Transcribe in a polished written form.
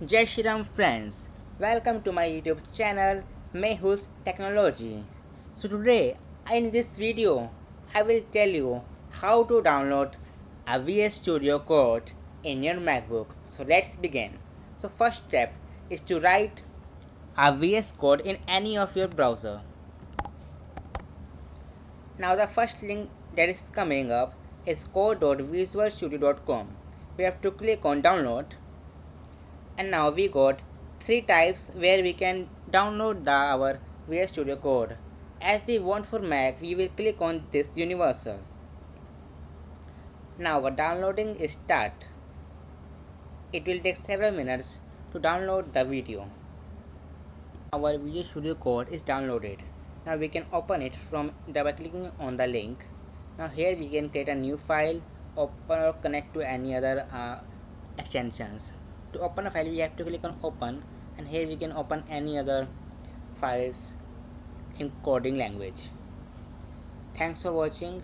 Jai Shri Ram friends, welcome to my YouTube channel Mehul's Technology. So today in this video I will tell you how to download a VS Studio code in your MacBook. So let's begin. So first step is to write a VS code in any of your browser. Now the first link that is coming up is code.visualstudio.com. We have to click on download, and now we got three types where we can download our VS Studio Code. As we want for Mac, we will click on this universal. Now our downloading is start. It will take several minutes to download the video. Our Visual Studio Code is downloaded. Now we can open it by clicking on the link. Now here we can create a new file, open or connect to any other extensions. To open a file, we have to click on open, and here we can open any other files in coding language. Thanks for watching.